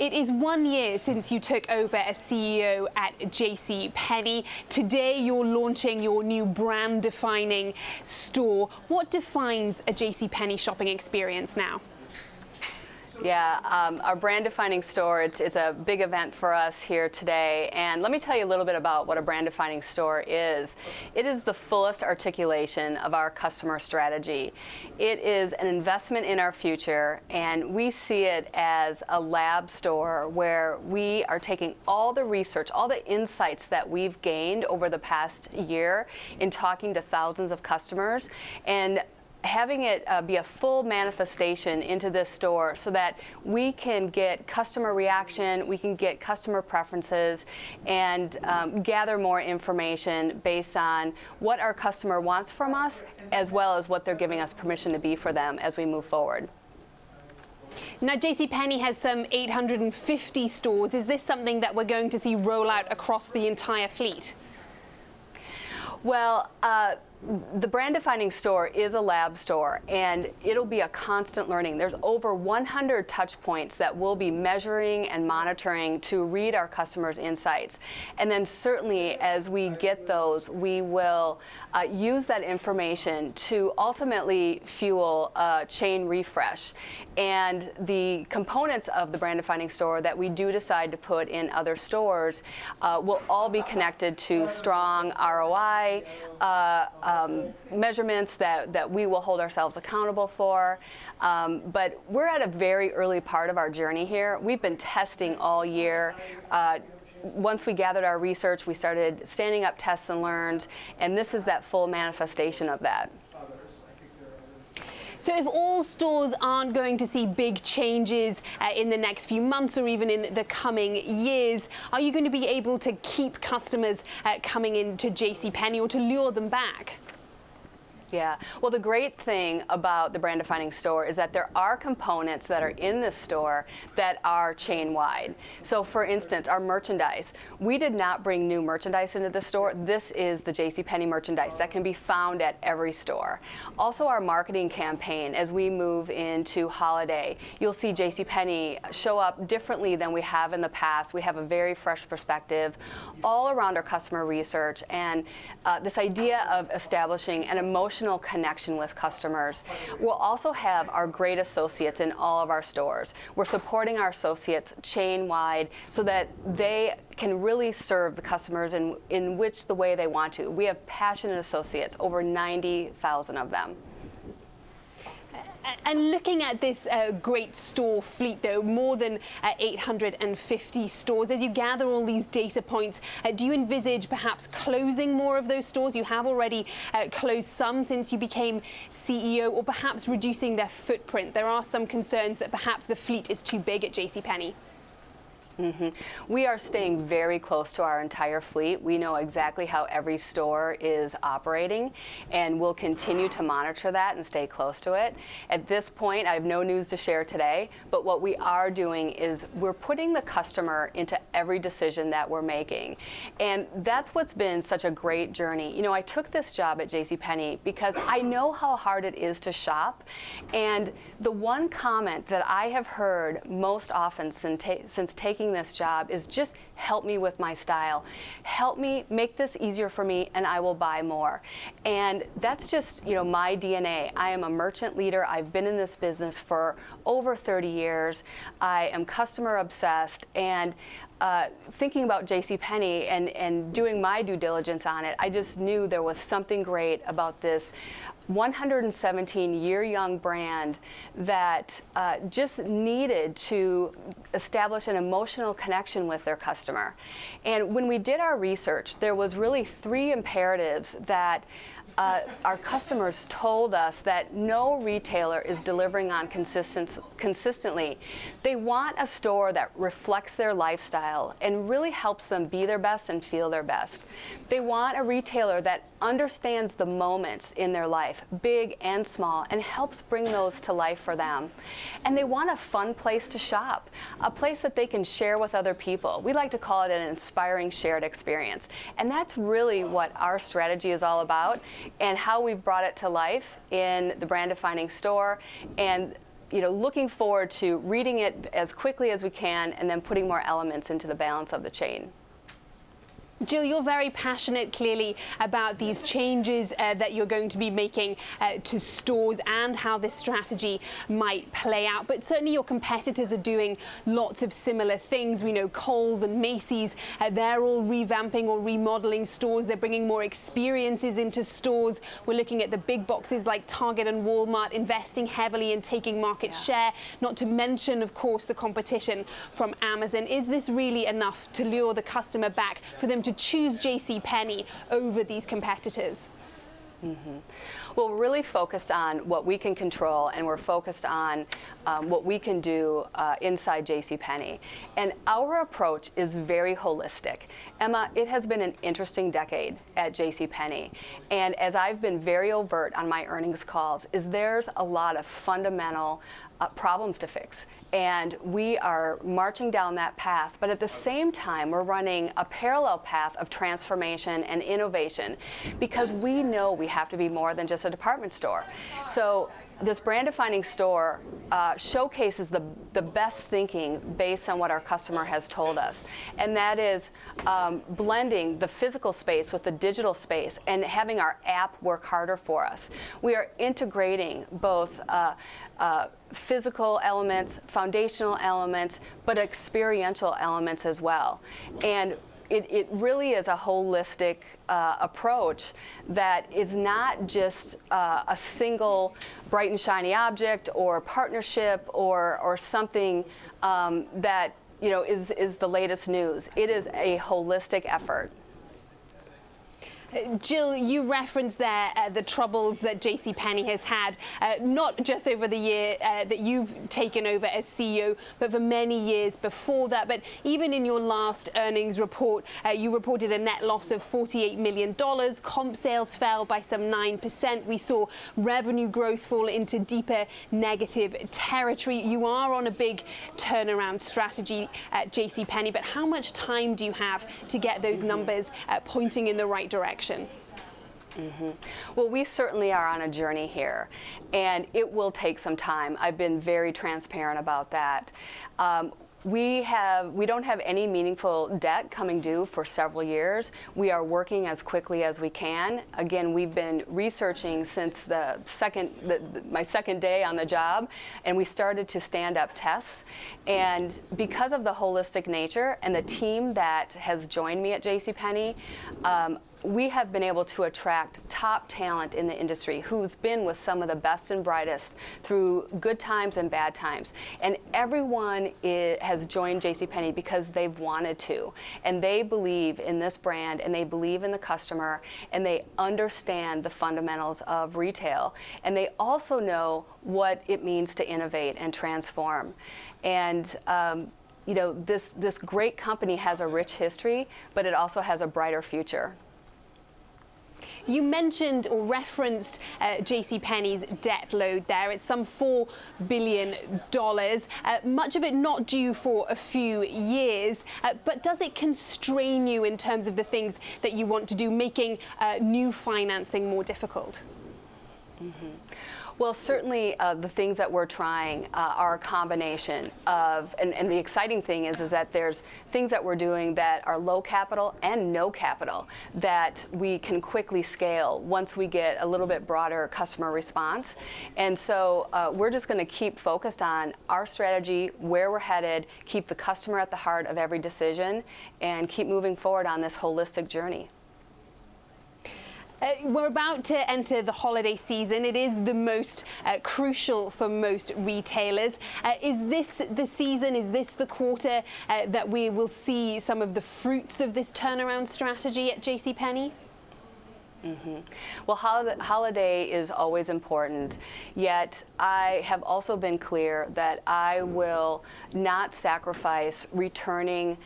It is 1 year since you took over as CEO at JCPenney. Today, you're launching your new brand-defining store. What defines a JCPenney shopping experience now? Yeah, our brand-defining store, it's a big event for us here today. And let me tell you a little bit about what a brand-defining store is. It is the fullest articulation of our customer strategy. It is an investment in our future, and we see it as a lab store where we are taking all the research, all the insights that we've gained over the past year in talking to thousands of customers, and having it be a full manifestation into this store so that we can get customer reaction, we can get customer preferences, and gather more information based on what our customer wants from us, as well as what they're giving us permission to be for them as we move forward. Now, JCPenney has some 850 stores. Is this something that we're going to see roll out across the entire fleet? Well, the brand-defining store is a lab store, and it'll be a constant learning. There's over 100 touch points that we'll be measuring and monitoring to read our customers' insights. And then certainly as we get those, we will use that information to ultimately fuel a chain refresh. And the components of the brand-defining store that we do decide to put in other stores will all be connected to strong ROI, measurements that we will hold ourselves accountable for. But we're at a very early part of our journey here. We've been testing all year. Once we gathered our research, we started standing up tests and learns, and this is that full manifestation of that. So if all stores aren't going to see big changes in the next few months or even in the coming years, are you going to be able to keep customers coming into JCPenney or to lure them back? Yeah, well, the great thing about the brand-defining store is that there are components that are in this store that are chain-wide. So, for instance, our merchandise. We did not bring new merchandise into the store. This is the JCPenney merchandise that can be found at every store. Also, our marketing campaign, as we move into holiday, you'll see JCPenney show up differently than we have in the past. We have a very fresh perspective all around our customer research, and this idea of establishing an emotional connection with customers. We'll also have our great associates in all of our stores. We're supporting our associates chain-wide so that they can really serve the customers in which the way they want to. We have passionate associates, over 90,000 of them. And looking at this great store fleet, though, more than 850 stores, as you gather all these data points, do you envisage perhaps closing more of those stores? You have already closed some since you became CEO, or perhaps reducing their footprint. There are some concerns that perhaps the fleet is too big at JCPenney. We are staying very close to our entire fleet. We know exactly how every store is operating, and we'll continue to monitor that and stay close to it. At this point, I have no news to share today, but what we are doing is we're putting the customer into every decision that we're making. And that's what's been such a great journey. You know, I took this job at JCPenney because I know how hard it is to shop, and the one comment that I have heard most often since taking this job is just help me with my style. Help me make this easier for me and I will buy more. And that's just, you know, my DNA. I am a merchant leader. I've been in this business for over 30 years. I am customer obsessed, and thinking about JCPenney and doing my due diligence on it, I just knew there was something great about this 117-year young brand that just needed to establish an emotional connection with their customer. And when we did our research, there was really 3 imperatives that our customers told us that no retailer is delivering on consistently. They want a store that reflects their lifestyle and really helps them be their best and feel their best. They want a retailer that understands the moments in their life, big and small, and helps bring those to life for them. And they want a fun place to shop, a place that they can share with other people. We like to call it an inspiring shared experience. And that's really what our strategy is all about, and how we've brought it to life in the brand-defining store. And looking forward to reading it as quickly as we can and then putting more elements into the balance of the chain. Jill, you're very passionate, clearly, about these changes that you're going to be making to stores and how this strategy might play out. But certainly your competitors are doing lots of similar things. We know Kohl's and Macy's, they're all revamping or remodeling stores. They're bringing more experiences into stores. We're looking at the big boxes like Target and Walmart investing heavily in taking market share, not to mention, of course, the competition from Amazon. Is this really enough to lure the customer back for them to choose JCPenney over these competitors? Well, we're really focused on what we can control, and we're focused on what we can do inside JCPenney. And our approach is very holistic. Emma, it has been an interesting decade at JCPenney. And as I've been very overt on my earnings calls, there's a lot of fundamental problems to fix. And we are marching down that path, but at the same time, we're running a parallel path of transformation and innovation because we know we have to be more than just a department store. So this brand-defining store showcases the best thinking based on what our customer has told us. And that is blending the physical space with the digital space and having our app work harder for us. We are integrating both physical elements, foundational elements, but experiential elements as well. And it really is a holistic approach that is not just a single bright and shiny object or partnership or something that is the latest news. It is a holistic effort. Jill, you referenced there the troubles that JCPenney has had, not just over the year that you've taken over as CEO, but for many years before that. But even in your last earnings report, you reported a net loss of $48 million. Comp sales fell by some 9%. We saw revenue growth fall into deeper negative territory. You are on a big turnaround strategy at JCPenney, but how much time do you have to get those numbers pointing in the right direction? Well, we certainly are on a journey here, and it will take some time. I've been very transparent about that. We don't have any meaningful debt coming due for several years. We are working as quickly as we can. Again, we've been researching since my second day on the job, and we started to stand up tests. And because of the holistic nature and the team that has joined me at JCPenney, we have been able to attract top talent in the industry who's been with some of the best and brightest through good times and bad times. And everyone has joined JCPenney because they've wanted to. And they believe in this brand, and they believe in the customer, and they understand the fundamentals of retail. And they also know what it means to innovate and transform. And this great company has a rich history, but it also has a brighter future. You mentioned or referenced JCPenney's debt load there. It's some $4 billion, much of it not due for a few years. But does it constrain you in terms of the things that you want to do, making new financing more difficult? Well, certainly the things that we're trying are a combination of, and the exciting thing is that there's things that we're doing that are low capital and no capital that we can quickly scale once we get a little bit broader customer response. And so we're just going to keep focused on our strategy, where we're headed, keep the customer at the heart of every decision, and keep moving forward on this holistic journey. We're about to enter the holiday season. It is the most crucial for most retailers. Is this the season, is this the quarter that we will see some of the fruits of this turnaround strategy at JCPenney? Well, holiday is always important, yet I have also been clear that I will not sacrifice returning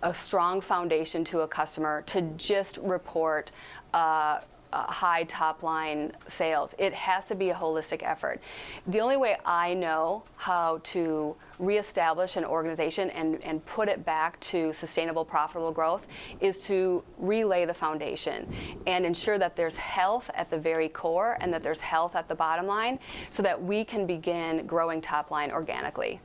a strong foundation to a customer to just report a high top-line sales. It has to be a holistic effort. The only way I know how to reestablish an organization and put it back to sustainable, profitable growth is to relay the foundation and ensure that there's health at the very core and that there's health at the bottom line so that we can begin growing top line organically.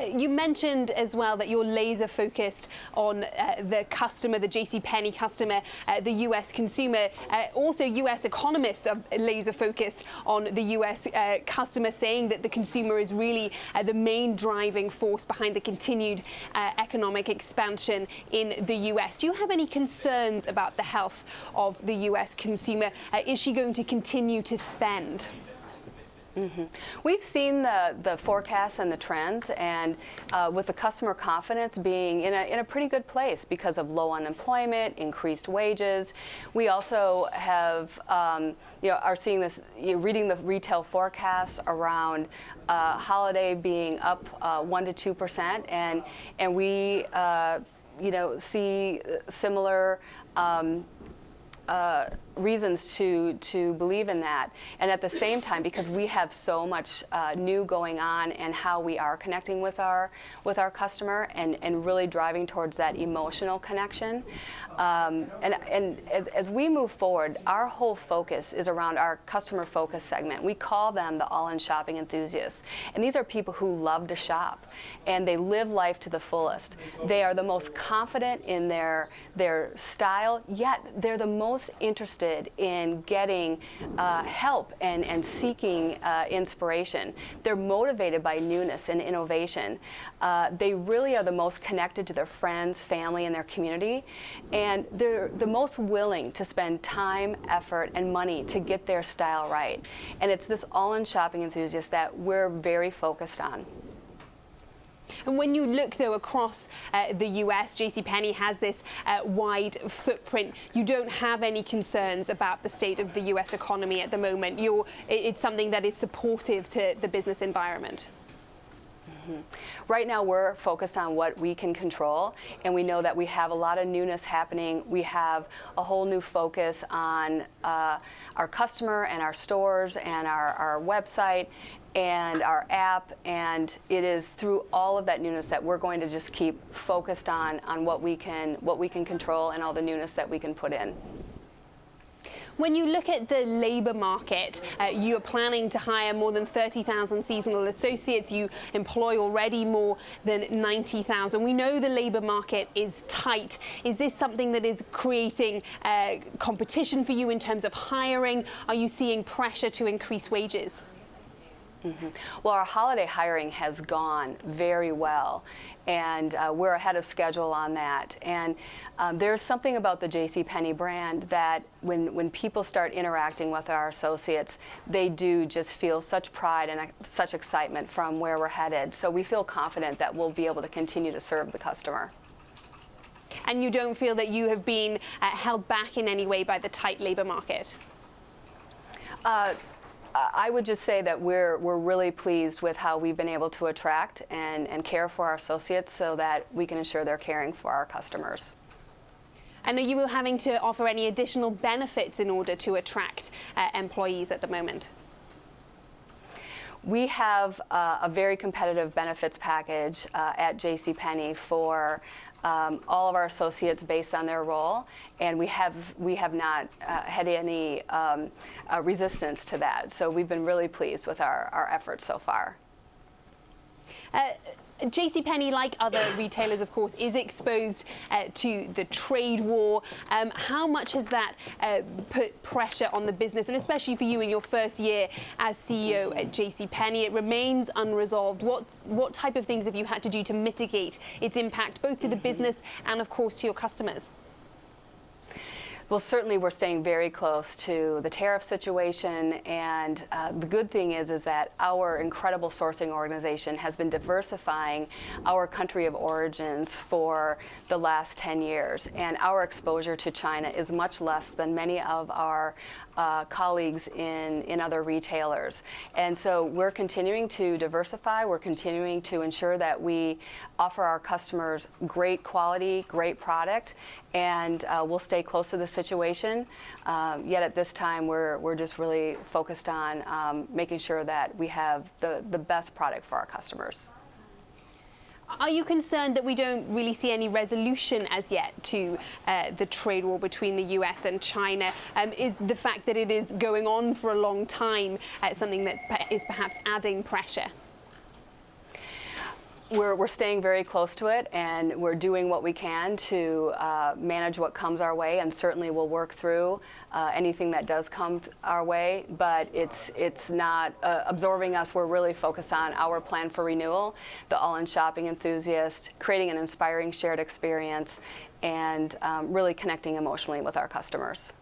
You mentioned as well that you're laser focused on the customer, the JCPenney customer, the US consumer. Also, US economists are laser focused on the US customer, saying that the consumer is really the main driving force behind the continued economic expansion in the US. Do you have any concerns about the health of the US consumer? Is she going to continue to spend? Mm-hmm. We've seen the forecasts and the trends, and with the customer confidence being in a pretty good place because of low unemployment, increased wages. We also have, are seeing this, reading the retail forecasts around holiday being up 1 to 2%, and we, see similar. Reasons to believe in that, and at the same time, because we have so much new going on and how we are connecting with our customer and really driving towards that emotional connection, and as we move forward, our whole focus is around our customer focus segment. We call them the all-in shopping enthusiasts, and these are people who love to shop and they live life to the fullest. They are the most confident in their style, yet they're the most interested in getting help and seeking inspiration. They're motivated by newness and innovation. They really are the most connected to their friends, family, and their community. And they're the most willing to spend time, effort, and money to get their style right. And it's this all-in shopping enthusiast that we're very focused on. And when you look, though, across the US, JCPenney has this wide footprint. You don't have any concerns about the state of the US economy at the moment. It's something that is supportive to the business environment. Mm-hmm. Right now, we're focused on what we can control, and we know that we have a lot of newness happening. We have a whole new focus on our customer and our stores and our website and our app, and it is through all of that newness that we're going to just keep focused on what we can control and all the newness that we can put in. When you look at the labor market, you are planning to hire more than 30,000 seasonal associates. You employ already more than 90,000. We know the labor market is tight. Is this something that is creating competition for you in terms of hiring? Are you seeing pressure to increase wages? Mm-hmm. Well, our holiday hiring has gone very well, and we're ahead of schedule on that. And there's something about the JCPenney brand that when people start interacting with our associates, they do just feel such pride and such excitement from where we're headed. So we feel confident that we'll be able to continue to serve the customer. And you don't feel that you have been held back in any way by the tight labor market? I would just say that we're really pleased with how we've been able to attract and care for our associates so that we can ensure they're caring for our customers. And are you having to offer any additional benefits in order to attract employees at the moment? We have a very competitive benefits package at JCPenney for all of our associates based on their role, and we have not had any resistance to that. So we've been really pleased with our efforts so far. JCPenney, like other retailers, of course, is exposed to the trade war. How much has that put pressure on the business, and especially for you in your first year as CEO at JCPenney? It remains unresolved. What type of things have you had to do to mitigate its impact, both to the business and, of course, to your customers? Well, certainly we're staying very close to the tariff situation, and the good thing is that our incredible sourcing organization has been diversifying our country of origins for the last 10 years, and our exposure to China is much less than many of our colleagues in other retailers. And so we're continuing to diversify, we're continuing to ensure that we offer our customers great quality, great product, and we'll stay close to the situation situation. Yet at this time, we're just really focused on making sure that we have the best product for our customers. Are you concerned that we don't really see any resolution as yet to the trade war between the US and China? Is the fact that it is going on for a long time something that is perhaps adding pressure? We're staying very close to it, and we're doing what we can to manage what comes our way, and certainly we'll work through anything that does come our way, but it's not absorbing us. We're really focused on our plan for renewal, the all-in shopping enthusiast, creating an inspiring shared experience, and really connecting emotionally with our customers.